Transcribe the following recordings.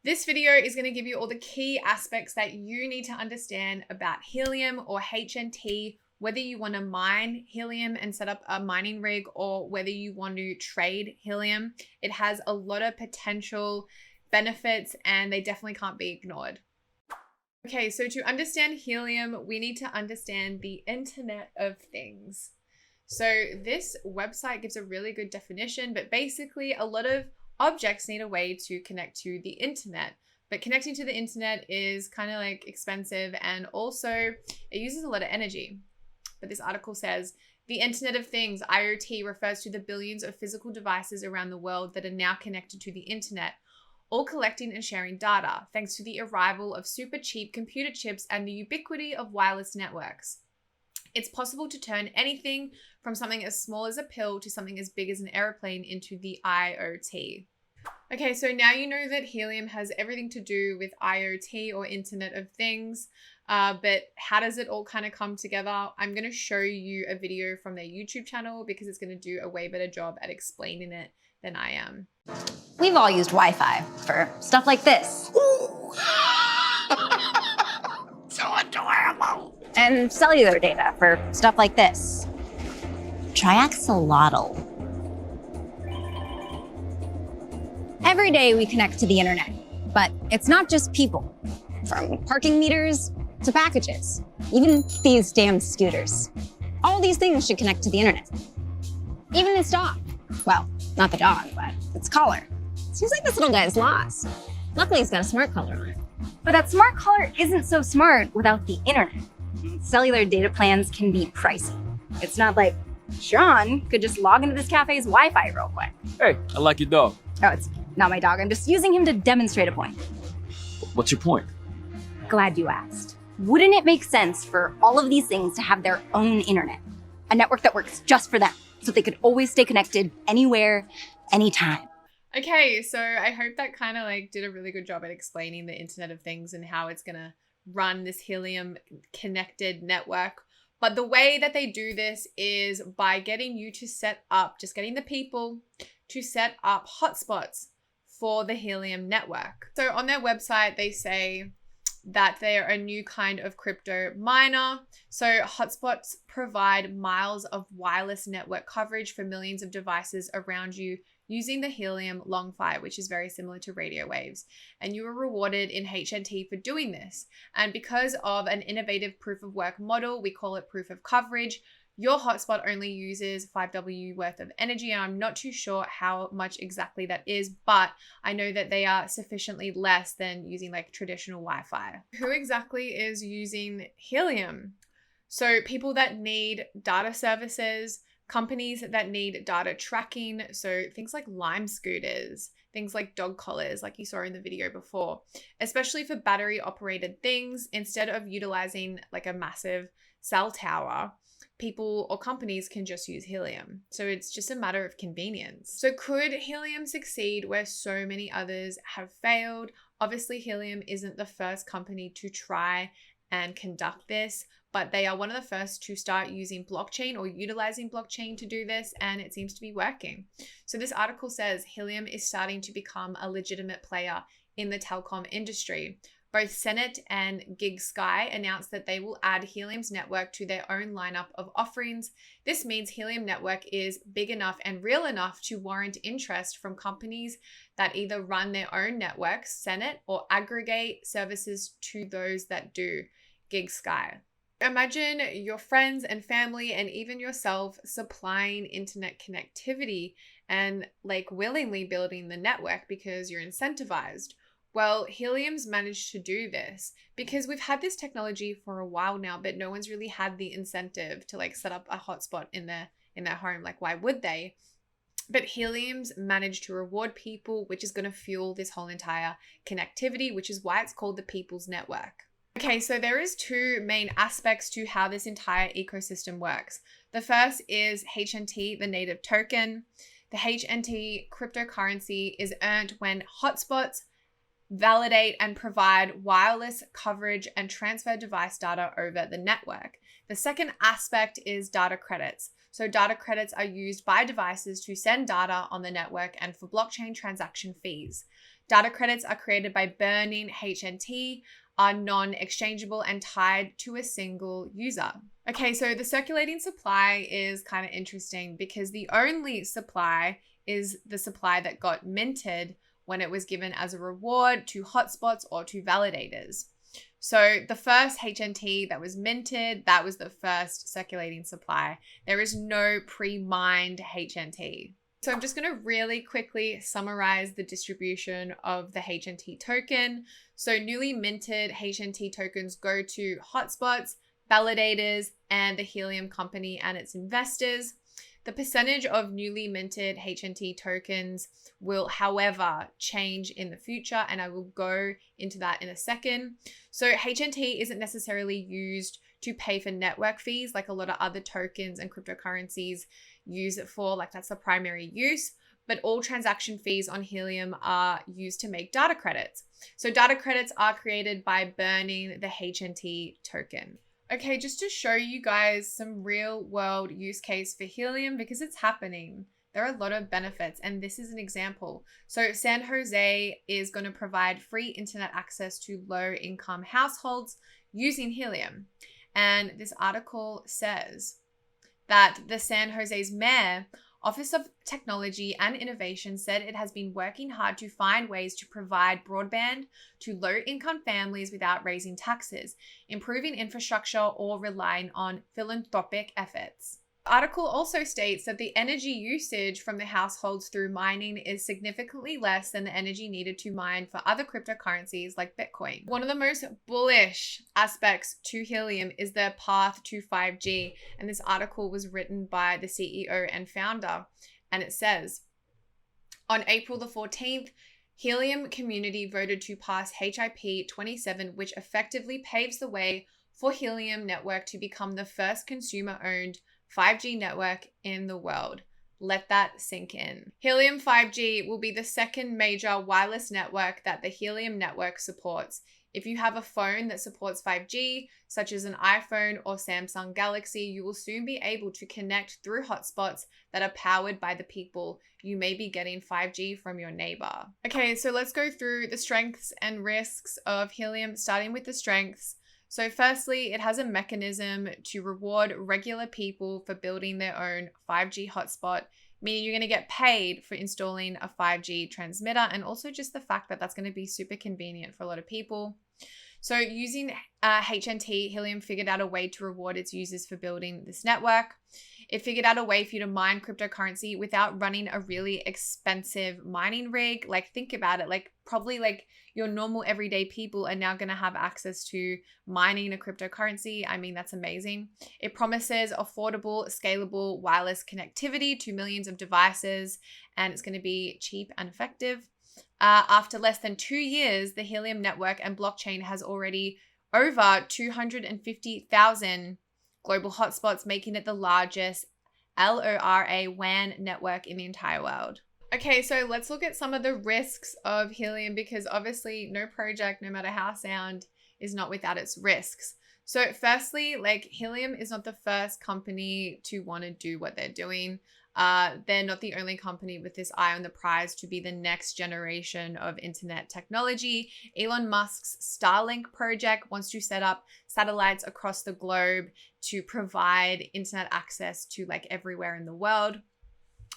This video is going to give you all the key aspects that you need to understand about Helium or HNT, whether you want to mine Helium and set up a mining rig or whether you want to trade Helium. It has a lot of potential benefits and they definitely can't be ignored. Okay, so to understand Helium, we need to understand the Internet of Things. So this website gives a really good definition, but basically a lot of objects need a way to connect to the internet. But connecting to the internet is kind of like expensive and also it uses a lot of energy. But this article says, the Internet of Things, IoT, refers to the billions of physical devices around the world that are now connected to the internet, all collecting and sharing data, thanks to the arrival of super cheap computer chips and the ubiquity of wireless networks. It's possible to turn anything from something as small as a pill to something as big as an airplane into the IoT. Okay, so now you know that Helium has everything to do with IoT or Internet of Things, but how does it all kind of come together? I'm going to show you a video from their YouTube channel because it's going to do a way better job at explaining it than I am. We've all used Wi-Fi for stuff like this. So adorable. And cellular data for stuff like this. Triaxolotl. Every day we connect to the internet, but it's not just people. From parking meters to packages, even these damn scooters. All these things should connect to the internet. Even this dog. Well, not the dog, but its collar. Seems like this little guy's lost. Luckily, he's got a smart collar on it. But that smart collar isn't so smart without the internet. Cellular data plans can be pricey. It's not like Sean could just log into this cafe's Wi-Fi real quick. Hey, I like your dog. Oh, it's not my dog. I'm just using him to demonstrate a point. What's your point? Glad you asked. Wouldn't it make sense for all of these things to have their own internet? A network that works just for them, so they could always stay connected anywhere, anytime. Okay, so I hope that kind of like did a really good job at explaining the Internet of Things and how it's going to run this Helium connected network. But the way that they do this is by getting you to set up, just getting the people to set up hotspots for the Helium network. So on their website, they say that they are a new kind of crypto miner. So hotspots provide miles of wireless network coverage for millions of devices around you using the Helium long five, which is very similar to radio waves. And you are rewarded in HNT for doing this. And because of an innovative proof of work model, we call it proof of coverage, your hotspot only uses 5W worth of energy. And I'm not too sure how much exactly that is, but I know that they are sufficiently less than using like traditional Wi-Fi. Who exactly is using Helium? So people that need data services, companies that need data tracking, so things like Lime scooters, things like dog collars, like you saw in the video before, especially for battery operated things, instead of utilizing like a massive cell tower, people or companies can just use Helium. So it's just a matter of convenience. So could Helium succeed where so many others have failed? Obviously, Helium isn't the first company to try and conduct this, but they are one of the first to start using blockchain or utilizing blockchain to do this, and it seems to be working. So this article says Helium is starting to become a legitimate player in the telecom industry. Both Senet and GigSky announced that they will add Helium's network to their own lineup of offerings. This means Helium network is big enough and real enough to warrant interest from companies that either run their own networks, Senet, or aggregate services to those that do, GigSky. Imagine your friends and family and even yourself supplying internet connectivity and like willingly building the network because you're incentivized. Well, Helium's managed to do this because we've had this technology for a while now, but no one's really had the incentive to like set up a hotspot in their home. Like, why would they? But Helium's managed to reward people, which is going to fuel this whole entire connectivity, which is why it's called the People's Network. Okay, so there is two main aspects to how this entire ecosystem works. The first is HNT, the native token. The HNT cryptocurrency is earned when hotspots validate and provide wireless coverage and transfer device data over the network. The second aspect is data credits. So data credits are used by devices to send data on the network and for blockchain transaction fees. Data credits are created by burning HNT, are non-exchangeable and tied to a single user. Okay, so the circulating supply is kind of interesting because the only supply is the supply that got minted when it was given as a reward to hotspots or to validators. So the first HNT that was minted, that was the first circulating supply. There is no pre-mined HNT. So I'm just going to really quickly summarize the distribution of the HNT token. So newly minted HNT tokens go to hotspots, validators, and the Helium company and its investors. The percentage of newly minted HNT tokens will, however, change in the future, and I will go into that in a second. So HNT isn't necessarily used to pay for network fees like a lot of other tokens and cryptocurrencies use it for, like that's the primary use, but all transaction fees on Helium are used to make data credits. So data credits are created by burning the HNT token. Okay, just to show you guys some real world use case for Helium because it's happening. There are a lot of benefits, and this is an example. So San Jose is going to provide free internet access to low income households using Helium. And this article says that the San Jose's mayor, Office of Technology and Innovation, said it has been working hard to find ways to provide broadband to low-income families without raising taxes, improving infrastructure, or relying on philanthropic efforts. The article also states that the energy usage from the households through mining is significantly less than the energy needed to mine for other cryptocurrencies like Bitcoin. One of the most bullish aspects to Helium is their path to 5G, and this article was written by the CEO and founder, and it says, on April the 14th, Helium community voted to pass HIP 27, which effectively paves the way for Helium network to become the first consumer-owned 5G network in the world. Let that sink in. Helium 5G will be the second major wireless network that the Helium network supports. If you have a phone that supports 5G, such as an iPhone or Samsung Galaxy, you will soon be able to connect through hotspots that are powered by the people. You may be getting 5G from your neighbor. Okay, so let's go through the strengths and risks of Helium, starting with the strengths. So firstly, it has a mechanism to reward regular people for building their own 5G hotspot, meaning you're going to get paid for installing a 5G transmitter, and also just the fact that that's going to be super convenient for a lot of people. So using HNT, Helium figured out a way to reward its users for building this network. It figured out a way for you to mine cryptocurrency without running a really expensive mining rig. Like, think about it, like probably like your normal everyday people are now going to have access to mining a cryptocurrency. I mean, that's amazing. It promises affordable, scalable wireless connectivity to millions of devices, and it's going to be cheap and effective. After less than 2 years, the Helium network and blockchain has already over 250,000 global hotspots, making it the largest LoRa WAN network in the entire world. Okay, so let's look at some of the risks of Helium, because obviously no project, no matter how sound, is not without its risks. So firstly, like, Helium is not the first company to want to do what they're doing. They're not the only company with this eye on the prize to be the next generation of internet technology. Elon Musk's Starlink project wants to set up satellites across the globe to provide internet access to like everywhere in the world.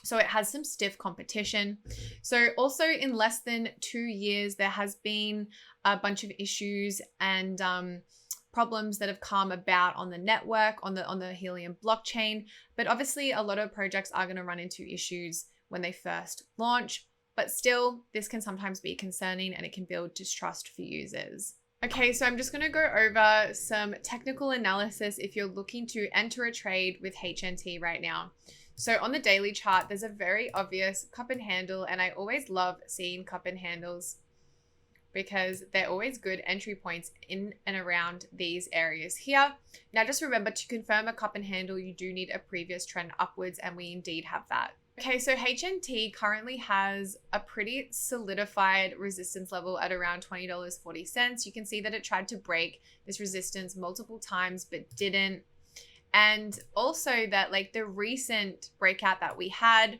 So it has some stiff competition. So also in less than 2 years, there has been a bunch of issues and problems that have come about on the network, on the Helium blockchain. But obviously a lot of projects are going to run into issues when they first launch, but still this can sometimes be concerning and it can build distrust for users. Okay, so I'm just going to go over some technical analysis if you're looking to enter a trade with HNT right now. So on the daily chart, there's a very obvious cup and handle, and I always love seeing cup and handles because they're always good entry points in and around these areas here. Now, just remember, to confirm a cup and handle, you do need a previous trend upwards, and we indeed have that. Okay, so HNT currently has a pretty solidified resistance level at around $20.40. You can see that it tried to break this resistance multiple times, but didn't. And also that like the recent breakout that we had,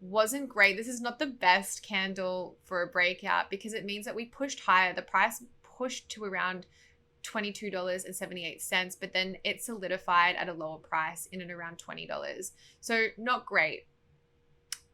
wasn't great. This is not the best candle for a breakout because it means that we pushed higher. The price pushed to around $22.78, but then it solidified at a lower price in and around $20. So not great.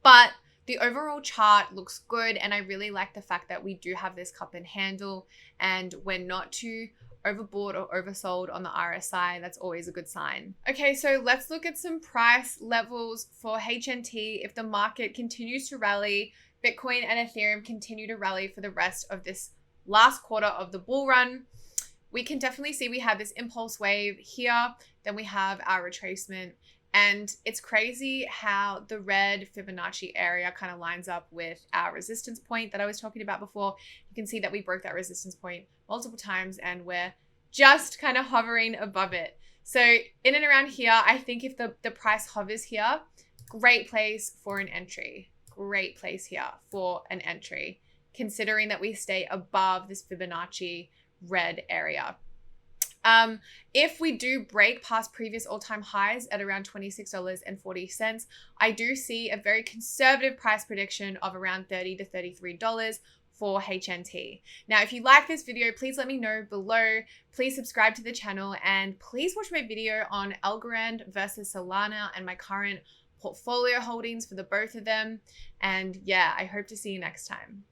But the overall chart looks good, and I really like the fact that we do have this cup and handle and we're not too overbought or oversold on the RSI. That's always a good sign. Okay, so let's look at some price levels for HNT. If the market continues to rally, Bitcoin and Ethereum continue to rally for the rest of this last quarter of the bull run, we can definitely see we have this impulse wave here. Then we have our retracement. And it's crazy how the red Fibonacci area kind of lines up with our resistance point that I was talking about before. You can see that we broke that resistance point multiple times and we're just kind of hovering above it. So in and around here, I think if the price hovers here, great place for an entry. Great place here for an entry, considering that we stay above this Fibonacci red area. If we do break past previous all-time highs at around $26.40, I do see a very conservative price prediction of around $30 to $33 for HNT. Now, if you like this video, please let me know below. Please subscribe to the channel and please watch my video on Algorand versus Solana and my current portfolio holdings for the both of them. And yeah, I hope to see you next time.